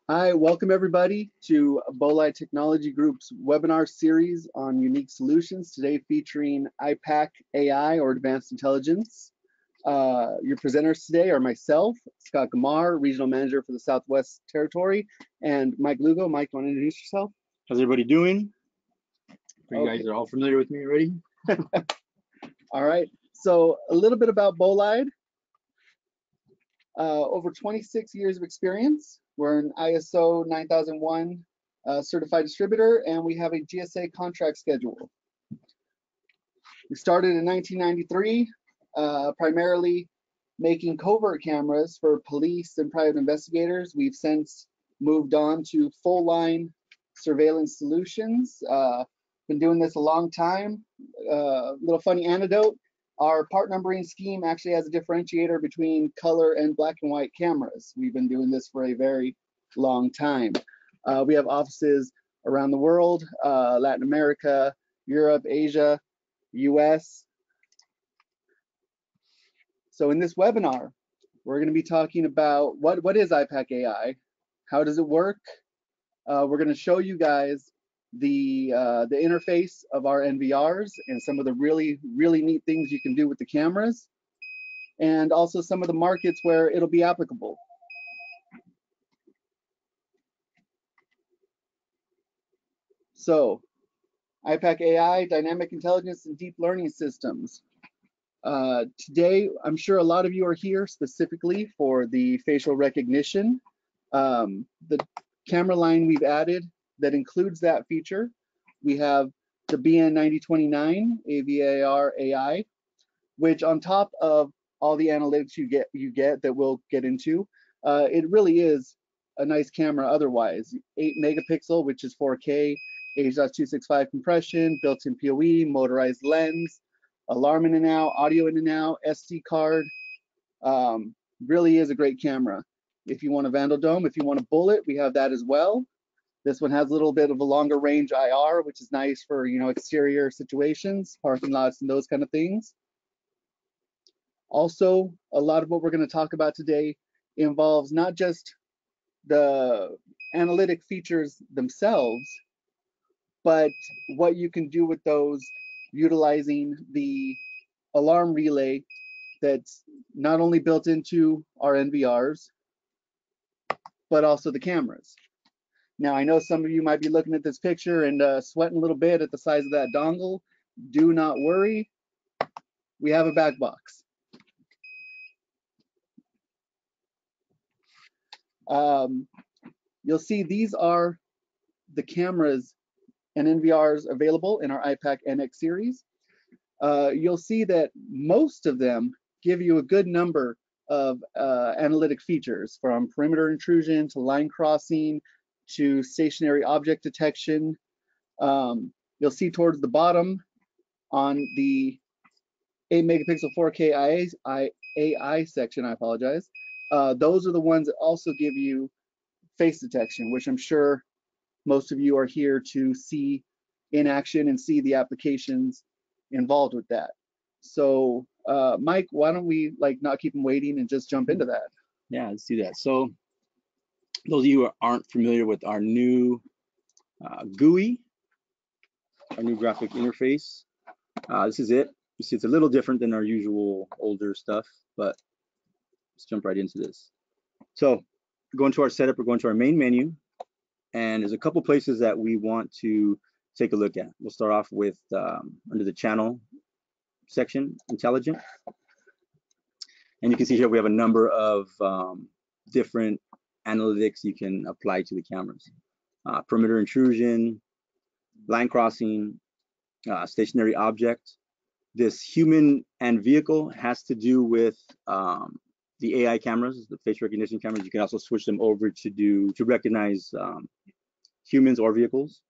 Hi, welcome everybody to Bolide Technology Group's webinar series on unique solutions, today featuring iPac AI or Advanced Intelligence. Your presenters today are myself, Scott Gamar, Regional Manager for the Southwest Territory, and Mike Lugo. Mike, you want to introduce yourself? How's everybody doing? You guys are all familiar with me already? All right, so a little bit about Bolide. Over 26 years of experience. We're an ISO 9001 certified distributor, and we have a GSA contract schedule. We started in 1993, primarily making covert cameras for police and private investigators. We've since moved on to full line surveillance solutions. Been doing this a long time. Little funny anecdote. Our part numbering scheme actually has a differentiator between color and black and white cameras. We've been doing this for a very long time. We have offices around the world, Latin America, Europe, Asia, US. So in this webinar, we're going to be talking about what is iPac AI, how does it work? We're going to show you guys the interface of our NVRs and some of the really neat things you can do with the cameras, and also some of the markets where it'll be applicable. So, iPac AI, dynamic intelligence and deep learning systems. Today, I'm sure a lot of you are here specifically for the facial recognition. The camera line we've added that includes that feature. We have the BN9029 AVAR AI, which on top of all the analytics you get that we'll get into, it really is a nice camera otherwise. 8 megapixel, which is 4K, H.265 compression, built-in PoE, motorized lens, alarm in and out, audio in and out, SD card. Really is a great camera. If you want a Vandal Dome, if you want a bullet, we have that as well. This one has a little bit of a longer range IR, which is nice for, exterior situations, parking lots and those kind of things. Also, a lot of what we're going to talk about today involves not just the analytic features themselves, but what you can do with those utilizing the alarm relay that's not only built into our NVRs, but also the cameras. Now, I know some of you might be looking at this picture and sweating a little bit at the size of that dongle. Do not worry. We have a back box. You'll see these are the cameras and NVRs available in our iPac NX series. You'll see that most of them give you a good number of analytic features, from perimeter intrusion to line crossing to stationary object detection. You'll see towards the bottom on the 8 megapixel 4K AI section, I apologize, those are the ones that also give you face detection, which I'm sure most of you are here to see in action and see the applications involved with that. So Mike, why don't we not keep them waiting and just jump into that? Yeah, let's do that. So those of you who aren't familiar with our new GUI, our new graphic interface, this is it. You see it's a little different than our usual older stuff, but let's jump right into this. So go into our setup, we're going to our main menu, and there's a couple places that we want to take a look at. We'll start off with under the channel section, intelligent. And you can see here we have a number of different analytics you can apply to the cameras. Perimeter intrusion, line crossing, stationary object. This human and vehicle has to do with the AI cameras, the face recognition cameras. You can also switch them over to recognize humans or vehicles.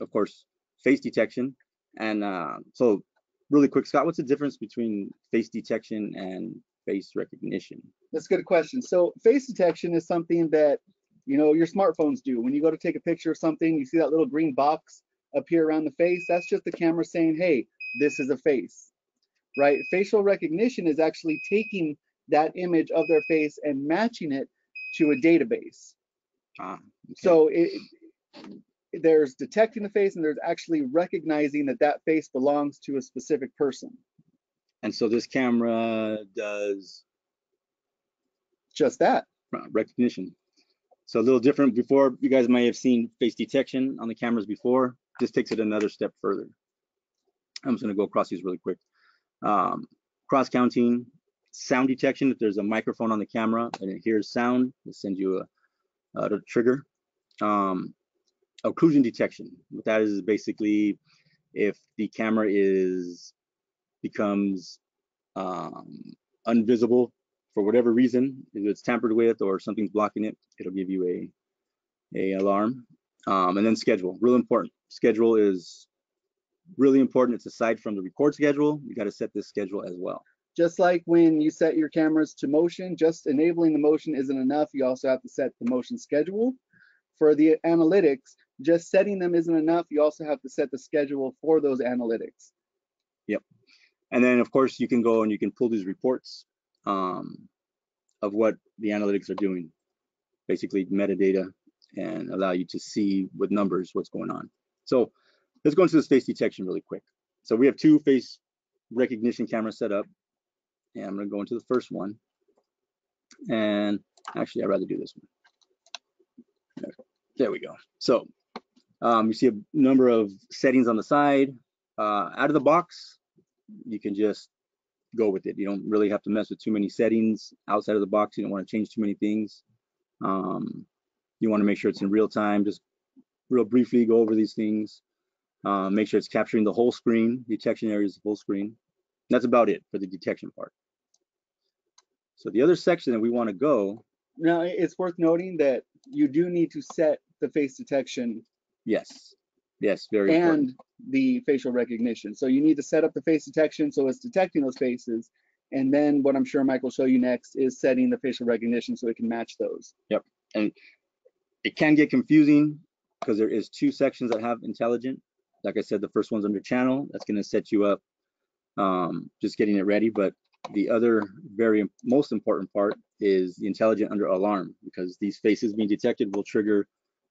Of course, face detection. And so really quick, Scott, what's the difference between face detection and face recognition? That's a good question. So face detection is something that, your smartphones do. When you go to take a picture of something, you see that little green box appear around the face. That's just the camera saying, hey, this is a face, right? Facial recognition is actually taking that image of their face and matching it to a database. Okay. So there's detecting the face and there's actually recognizing that that face belongs to a specific person. And so this camera does Just that. recognition. So a little different. Before, you guys may have seen face detection on the cameras before. This takes it another step further. I'm just going to go across these really quick. Cross counting, sound detection. If there's a microphone on the camera and it hears sound, it sends you a trigger. Occlusion detection. What that is basically if the camera becomes unvisible for whatever reason, if it's tampered with or something's blocking it, it'll give you a alarm. And then schedule, real important. Schedule is really important. It's aside from the record schedule, you got to set this schedule as well. Just like when you set your cameras to motion, just enabling the motion isn't enough. You also have to set the motion schedule. For the analytics, just setting them isn't enough. You also have to set the schedule for those analytics. Yep. And then, of course, you can go and you can pull these reports of what the analytics are doing, basically metadata, and allow you to see with numbers what's going on. So let's go into this face detection really quick. So we have 2 face recognition cameras set up, and I'm going to go into the first one. And actually, I'd rather do this one. There we go. So you see a number of settings on the side. Out of the box, you can just go with it. You don't really have to mess with too many settings outside of the box. You don't want to change too many things. You want to make sure it's in real time. Just real briefly go over these things. Make sure it's capturing the whole screen. Detection area is the full screen. That's about it for the detection part. So the other section that we want to go. Now, it's worth noting that you do need to set the face detection. Yes, very important. And the facial recognition. So you need to set up the face detection so it's detecting those faces. And then what I'm sure Mike will show you next is setting the facial recognition so it can match those. Yep. And it can get confusing because there is 2 sections that have intelligent. Like I said, the first one's under channel. That's going to set you up just getting it ready. But the other most important part is the intelligent under alarm, because these faces being detected will trigger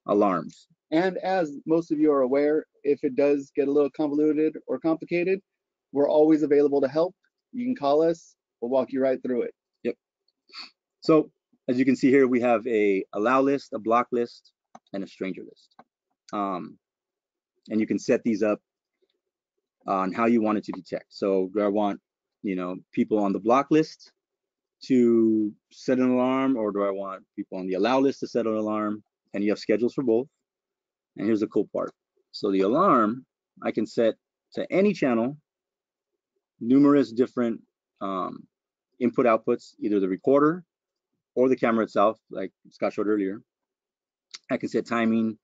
alarms. And as most of you are aware, if it does get a little convoluted or complicated, we're always available to help. You can call us. We'll walk you right through it. Yep. So as you can see here, we have a allow list, a block list, and a stranger list. And you can set these up on how you want it to detect. So do I want, people on the block list to set an alarm, or do I want people on the allow list to set an alarm? And you have schedules for both. And here's the cool part. So the alarm, I can set to any channel, numerous different input outputs, either the recorder or the camera itself, like Scott showed earlier. I can set timing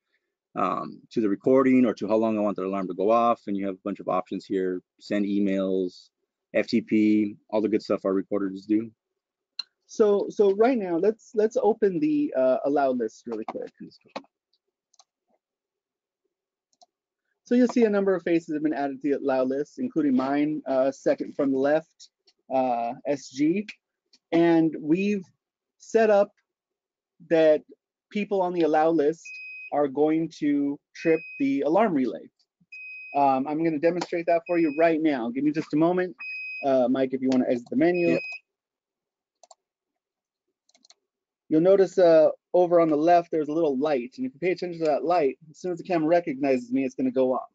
to the recording or to how long I want the alarm to go off. And you have a bunch of options here: send emails, FTP, all the good stuff our recorders do. So right now, let's open the allow list really quick. So you'll see a number of faces have been added to the allow list, including mine, second from the left, SG. And we've set up that people on the allow list are going to trip the alarm relay. I'm going to demonstrate that for you right now. Give me just a moment. Mike, if you want to exit the menu. Yep. You'll notice over on the left, there's a little light. And if you pay attention to that light, as soon as the camera recognizes me, it's going to go off.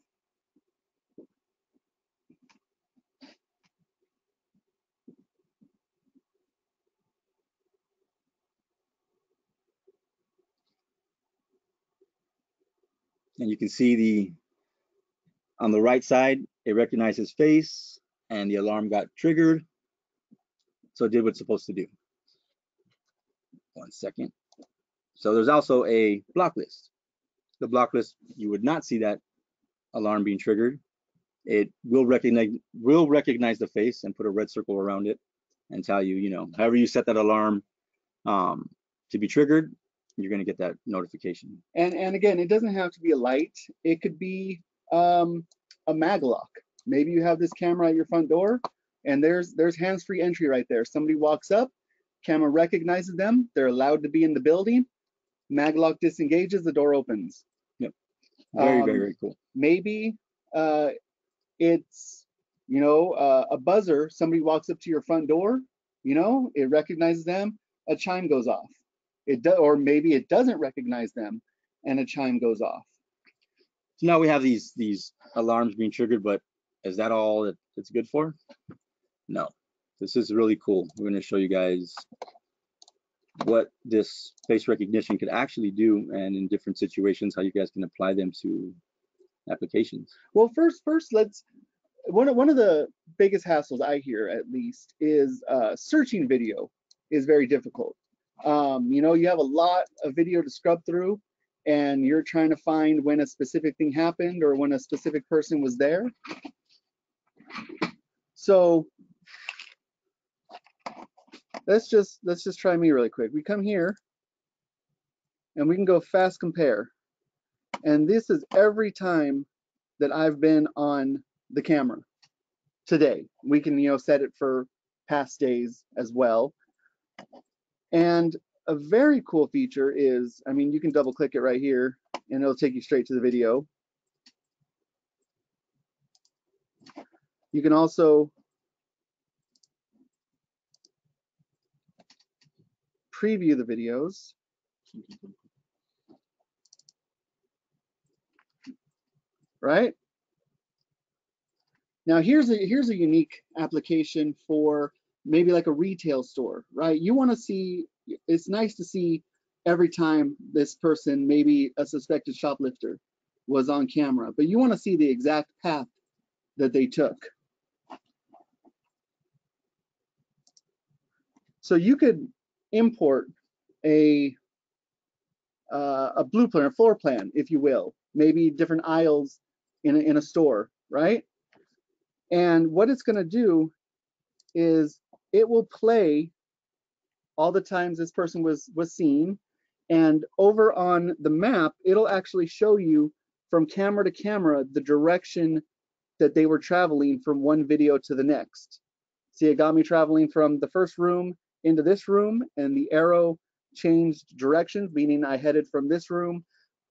And you can see on the right side, it recognized his face and the alarm got triggered. So it did what it's supposed to do. 1 second. So there's also a block list. The block list, you would not see that alarm being triggered. It will recognize the face and put a red circle around it and tell you, however you set that alarm to be triggered, you're going to get that notification. And again, it doesn't have to be a light. It could be a mag lock. Maybe you have this camera at your front door and there's hands-free entry right there. Somebody walks up, camera recognizes them, they're allowed to be in the building, Maglock disengages, the door opens. Yep. Very, very, Um, very cool. maybe it's, a buzzer. Somebody walks up to your front door, it recognizes them, a chime goes off. Or maybe it doesn't recognize them and a chime goes off. So now we have these alarms being triggered, but is that all that it's good for? No. This is really cool. We're going to show you guys what this face recognition could actually do, and in different situations, how you guys can apply them to applications. Well, first, let's. One of the biggest hassles I hear, at least, is searching video is very difficult. You have a lot of video to scrub through, and you're trying to find when a specific thing happened or when a specific person was there. So let's just try me really quick. We come here and we can go fast compare. And this is every time that I've been on the camera today. We can, set it for past days as well. And a very cool feature is, you can double click it right here and it'll take you straight to the video. You can also preview the videos. Right? Now here's a unique application for maybe like a retail store, right? You want to see, it's nice to see every time this person, maybe a suspected shoplifter, was on camera, but you want to see the exact path that they took. So you could import a blueprint, a floor plan, if you will, maybe different aisles in a store, right? And what it's going to do is it will play all the times this person was seen, and over on the map, it'll actually show you from camera to camera the direction that they were traveling from one video to the next. See, it got me traveling from the first room into this room, and the arrow changed directions, meaning I headed from this room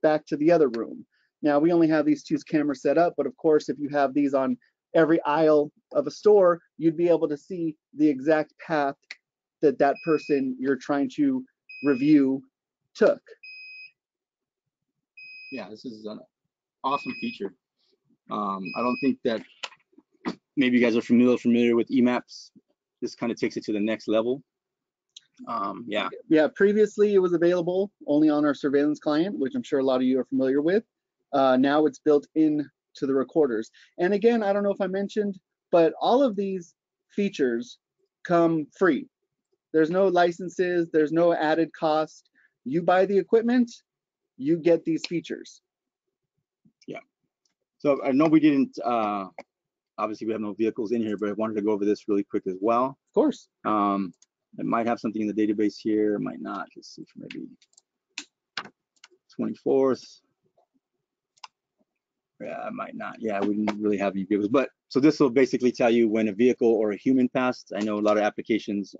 back to the other room. Now, we only have these two cameras set up, but of course, if you have these on every aisle of a store, you'd be able to see the exact path that that person you're trying to review took. Yeah, this is an awesome feature. I don't think that maybe you guys are familiar with emaps. This kind of takes it to the next level. Yeah, previously it was available only on our surveillance client, which I'm sure a lot of you are familiar with. Now it's built in to the recorders. And again, I don't know if I mentioned, but all of these features come free. There's no licenses, there's no added cost. You buy the equipment, you get these features. Yeah. So I know we didn't, obviously we have no vehicles in here, but I wanted to go over this really quick as well. Of course. It might have something in the database here, it might not. Let's see, for maybe 24th. Yeah, it might not. Yeah, we didn't really have any vehicles. But so this will basically tell you when a vehicle or a human passed. I know a lot of applications,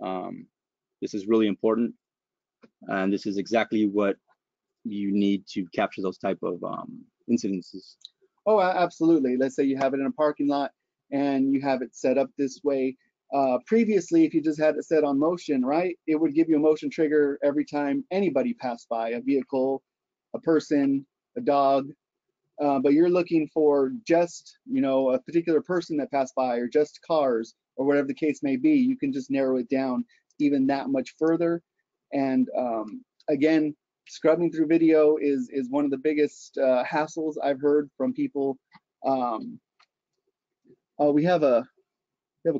this is really important. And this is exactly what you need to capture those type of incidences. Oh, absolutely. Let's say you have it in a parking lot and you have it set up this way. Previously, if you just had it set on motion, right, it would give you a motion trigger every time anybody passed by, a vehicle, a person, a dog. But you're looking for just, a particular person that passed by, or just cars, or whatever the case may be. You can just narrow it down even that much further. And again, scrubbing through video is one of the biggest hassles I've heard from people. We have a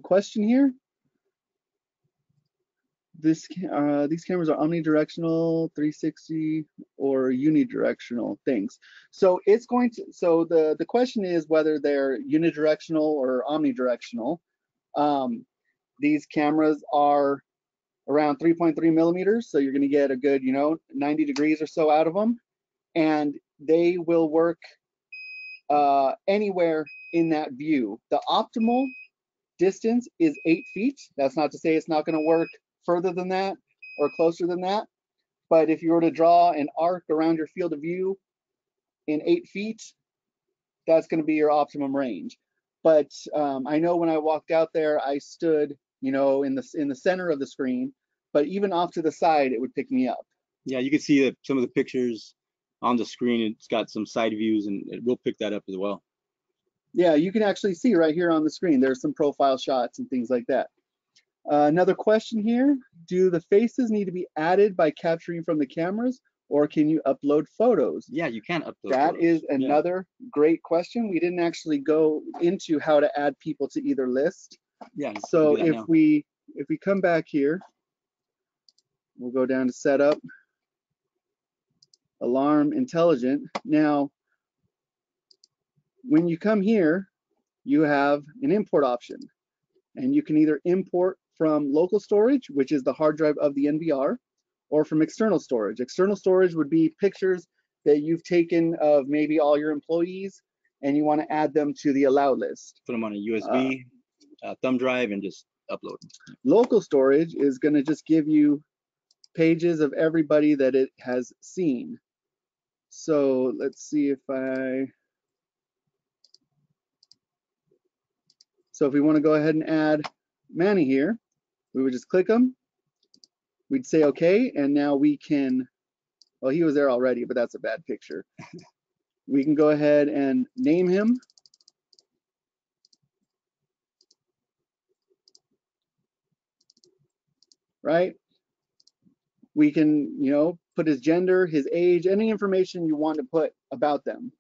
question here. These cameras are omnidirectional, 360, or unidirectional things. So it's going to. So the question is whether they're unidirectional or omnidirectional. These cameras are around 3.3 millimeters, so you're going to get a good 90 degrees or so out of them, and they will work anywhere in that view. The optimal distance is 8 feet. That's not to say it's not going to work further than that or closer than that, But if you were to draw an arc around your field of view in 8 feet, that's going to be your optimum range. But I know when I walked out there, I stood, you know, in the center of the screen, but even off to the side, it would pick me up. Yeah, you can see that some of the pictures on the screen. It's got some side views, and it will pick that up as well. Yeah, you can actually see right here on the screen. There's some profile shots and things like that. Another question here, do the faces need to be added by capturing from the cameras, or can you upload photos? Yeah, you can upload That photos. is another great question. We didn't actually go into how to add people to either list. Yeah, So do that if now. we come back here, we'll go down to setup, alarm, intelligent. Now, when you come here, you have an import option, and you can either import from local storage, which is the hard drive of the NVR, or from external storage. External storage would be pictures that you've taken of maybe all your employees, and you want to add them to the allow list. Put them on a USB thumb drive and just upload them. Local storage is going to just give you pages of everybody that it has seen. So let's see if so if we want to go ahead and add Manny here, we would just click them. We'd say okay, and now we can, well, he was there already, but that's a bad picture. We can go ahead and name him. Right? We can, you know, put his gender, his age, any information you want to put about them.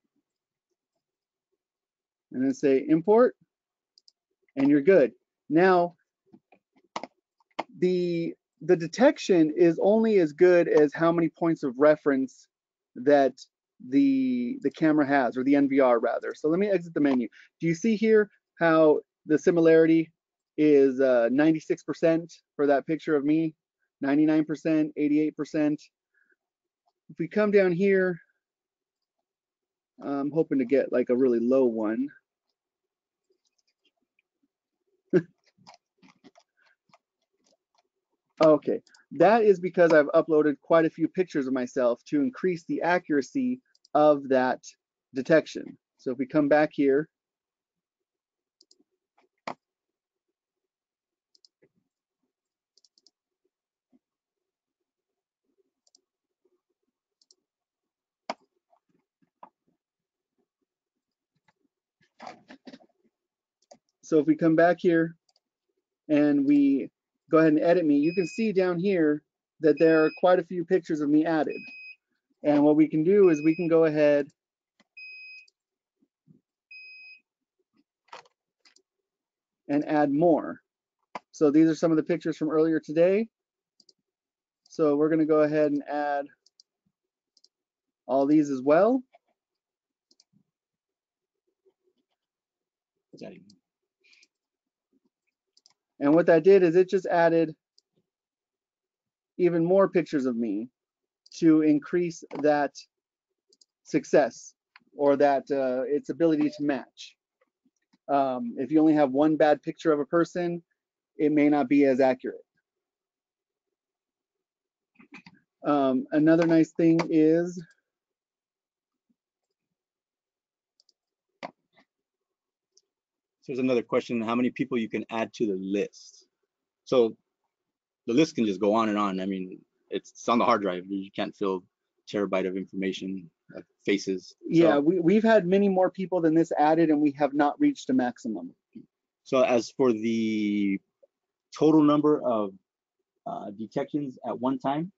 And then say import, and you're good. Now, the detection is only as good as how many points of reference that the camera has, or the NVR rather. So let me exit the menu. Do you see here how the similarity is 96% for that picture of me, 99%, 88%? If we come down here, I'm hoping to get like a really low one. Okay, that is because I've uploaded quite a few pictures of myself to increase the accuracy of that detection. So if we come back here, and we go ahead and edit me, you can see down here that there are quite a few pictures of me added. And what we can do is we can go ahead and add more. So these are some of the pictures from earlier today. So we're going to go ahead and add all these as well. And what that did is it just added even more pictures of me to increase that success, or that its ability to match. If you only have one bad picture of a person, it may not be as accurate. Another nice thing is there's another question: how many people you can add to the list? So the list can just go on and on. I mean, it's on the hard drive. You can't fill terabyte of information, faces. Yeah, so, we've had many more people than this added, and we have not reached a maximum. So as for the total number of detections at one time,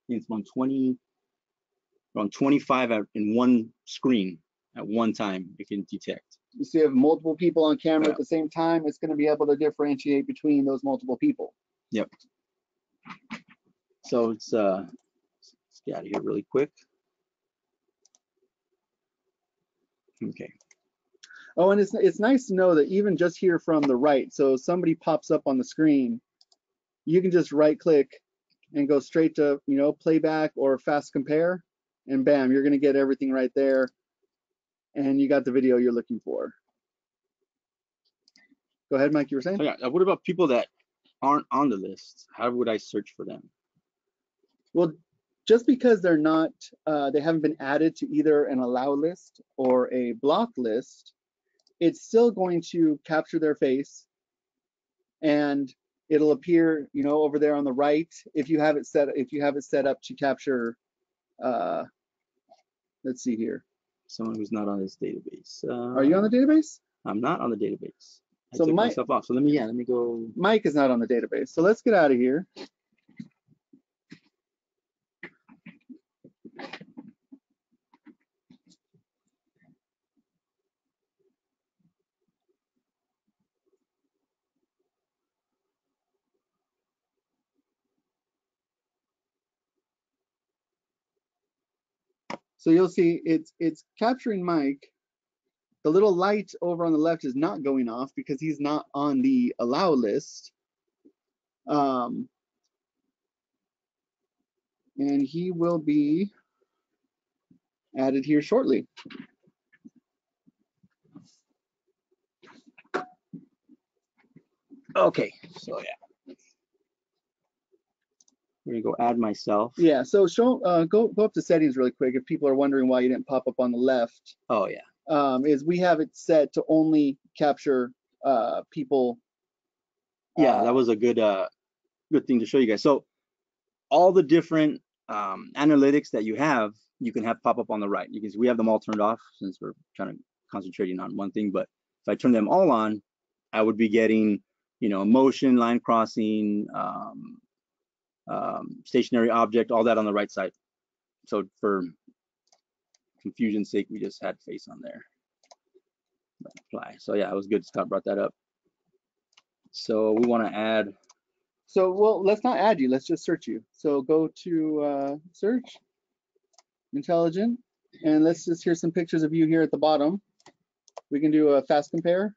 it's around 25 in one screen at one time it can detect. So you have multiple people on camera at the same time, it's going to be able to differentiate between those multiple people. Yep. So let's get out of here really quick. Okay. Oh, and it's nice to know that even just here from the right, so somebody pops up on the screen, you can just right click and go straight to, you know, playback or fast compare, and bam, you're going to get everything right there, and you got the video you're looking for. Go ahead, Mike, you were saying? So yeah, what about people that aren't on the list? How would I search for them? Well, just because they're not, they haven't been added to either an allow list or a block list, it's still going to capture their face, and it'll appear, you know, over there on the right if you have it set up to capture. Let's see here. Someone who's not on this database. Are you on the database? I'm not on the database. I So took myself off. So let me go. Mike is not on the database. So let's get out of here. So you'll see it's capturing Mike. The little light over on the left is not going off because he's not on the allow list. And he will be added here shortly. Okay, so yeah. We're gonna go add myself. Yeah, so go up to settings really quick if people are wondering why you didn't pop up on the left. Oh yeah. Is we have it set to only capture people. Yeah, that was a good thing to show you guys. So all the different analytics that you can have pop up on the right. You can see we have them all turned off since we're trying to concentrating on one thing. But if I turn them all on, I would be getting, you know, motion, line crossing, stationary object, all that on the right side. So for confusion's sake, we just had face on there. Apply. So yeah, it was good. Scott brought that up. So we want to add. So well, let's not add you. Let's just search you. So go to search, intelligent, and let's just hear some pictures of you here at the bottom. We can do a fast compare.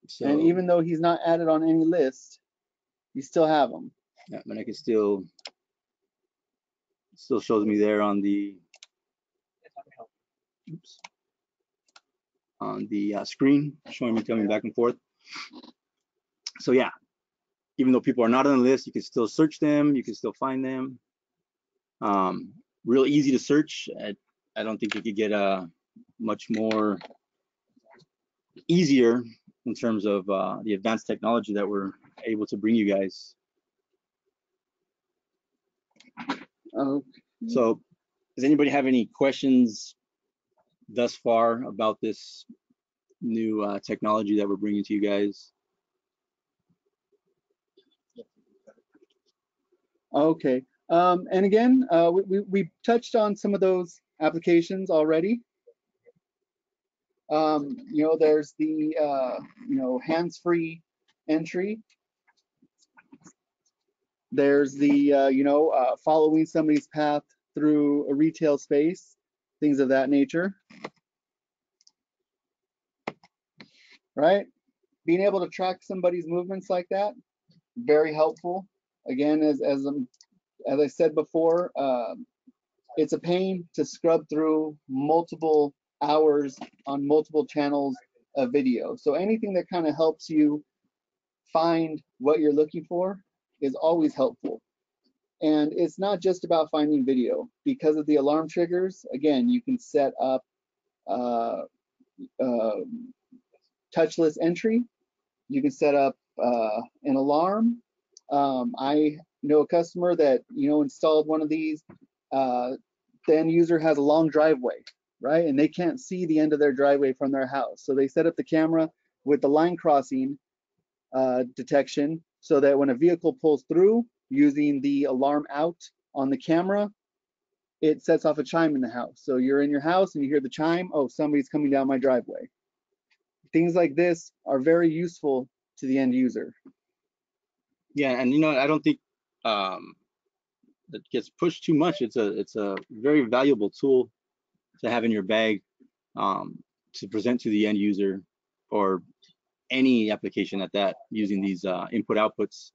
So, and even though he's not added on any list, you still have him. Yeah, but I can still shows me there on the screen, showing me coming back and forth. So yeah, even though people are not on the list, you can still search them, you can still find them. Real easy to search. I don't think you could get a much more easier in terms of the advanced technology that we're able to bring you guys. So does anybody have any questions thus far about this new technology that we're bringing to you guys? Okay. And again, we touched on some of those applications already. You know, there's the you know, hands-free entry. There's the you know, following somebody's path through a retail space, things of that nature. Right? Being able to track somebody's movements like that, very helpful. Again, as I said before, it's a pain to scrub through multiple hours on multiple channels of video. So anything that kind of helps you find what you're looking for is always helpful. And it's not just about finding video. Because of the alarm triggers, again, you can set up touchless entry. You can set up an alarm. I know a customer that, you know, installed one of these. The end user has a long driveway, right? And they can't see the end of their driveway from their house. So they set up the camera with the line crossing detection so that when a vehicle pulls through using the alarm out on the camera, it sets off a chime in the house. So you're in your house and you hear the chime, oh, somebody's coming down my driveway. Things like this are very useful to the end user. Yeah, and you know, I don't think it gets pushed too much. It's a very valuable tool to have in your bag to present to the end user, or any application at that, using these input outputs.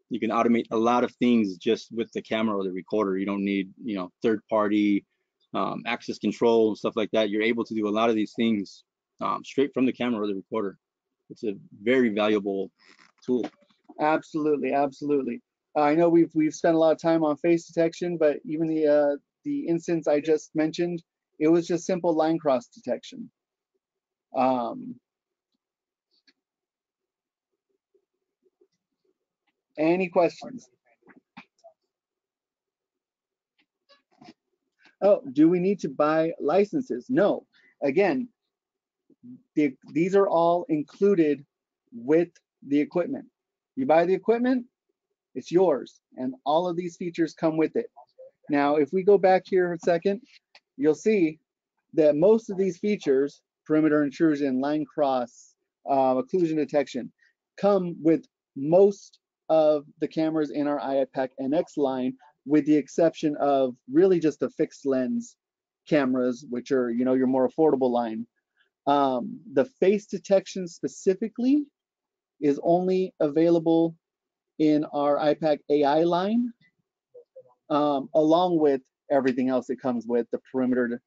You can automate a lot of things just with the camera or the recorder. You don't need, you know, third-party access control and stuff like that. You're able to do a lot of these things straight from the camera or the recorder. It's a very valuable tool. Absolutely, absolutely. I know we've spent a lot of time on face detection, but even the instance I just mentioned, it was just simple line cross detection. Um, any questions? Oh, do we need to buy licenses? No. Again, these are all included with the equipment. You buy the equipment, it's yours, and all of these features come with it. Now, if we go back here a second, you'll see that most of these features, perimeter intrusion, line cross, occlusion detection, come with most of the cameras in our iPac NX line, with the exception of really just the fixed lens cameras, which are, you know, your more affordable line. The face detection specifically is only available in our iPac AI line, along with everything else that comes with the perimeter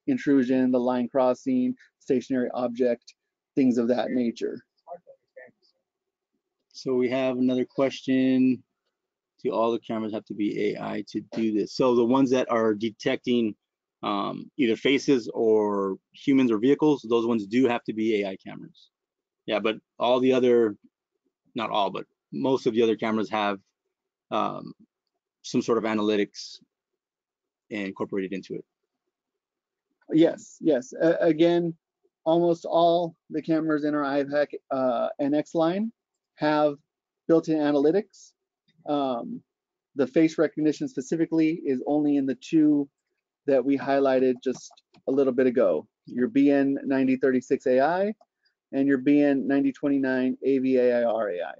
intrusion, the line crossing, stationary object, things of that nature. So we have another question. Do all the cameras have to be AI to do this? So the ones that are detecting either faces or humans or vehicles, those ones do have to be AI cameras. Yeah, but all the other, not all, but most of the other cameras have some sort of analytics incorporated into it. Yes, yes. Again, almost all the cameras in our iPac NX line have built-in analytics. The face recognition specifically is only in the two that we highlighted just a little bit ago, your BN9036 AI and your BN9029 AVAIR AI.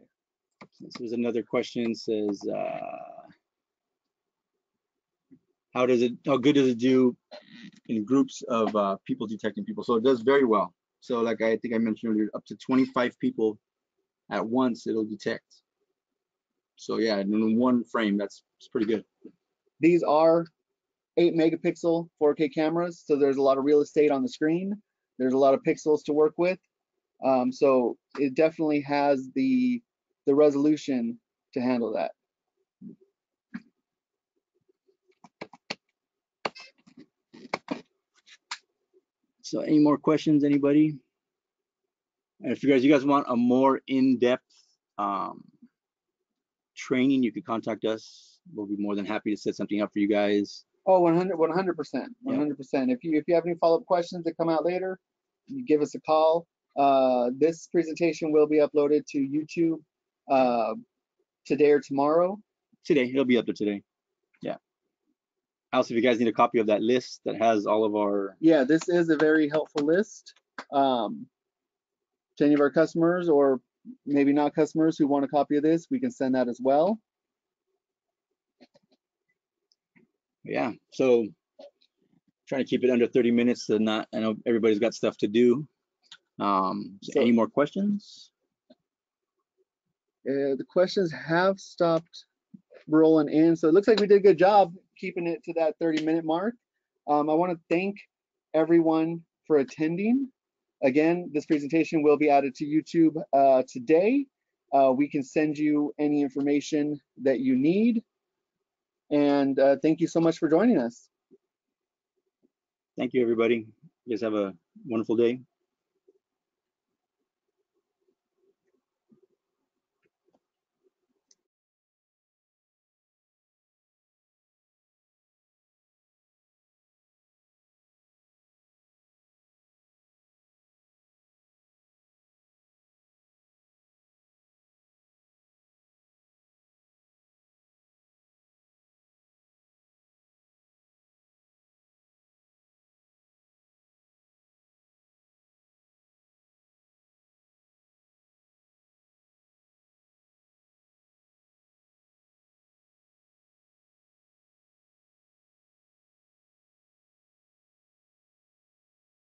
This is another question. Says, how good does it do in groups of people detecting people? So it does very well. So like I think I mentioned earlier, up to 25 people at once it'll detect. So yeah, in one frame, that's pretty good. These are 8 megapixel 4K cameras, so there's a lot of real estate on the screen. There's a lot of pixels to work with. So it definitely has the resolution to handle that. So any more questions, anybody? And if you guys want a more in-depth training, you can contact us. We'll be more than happy to set something up for you guys. Oh, 100%, 100%. If you have any follow-up questions that come out later, you give us a call. This presentation will be uploaded to YouTube today or tomorrow. Today, it'll be up there today. Yeah. Also, if you guys need a copy of that list that has all of our... Yeah, this is a very helpful list to any of our customers, or maybe not customers who want a copy of this. We can send that as well. Yeah, so trying to keep it under 30 minutes to not, I know everybody's got stuff to do. So any more questions? The questions have stopped rolling in, so it looks like we did a good job keeping it to that 30-minute mark. I want to thank everyone for attending. Again, this presentation will be added to YouTube today. We can send you any information that you need. And thank you so much for joining us. Thank you, everybody. You guys have a wonderful day.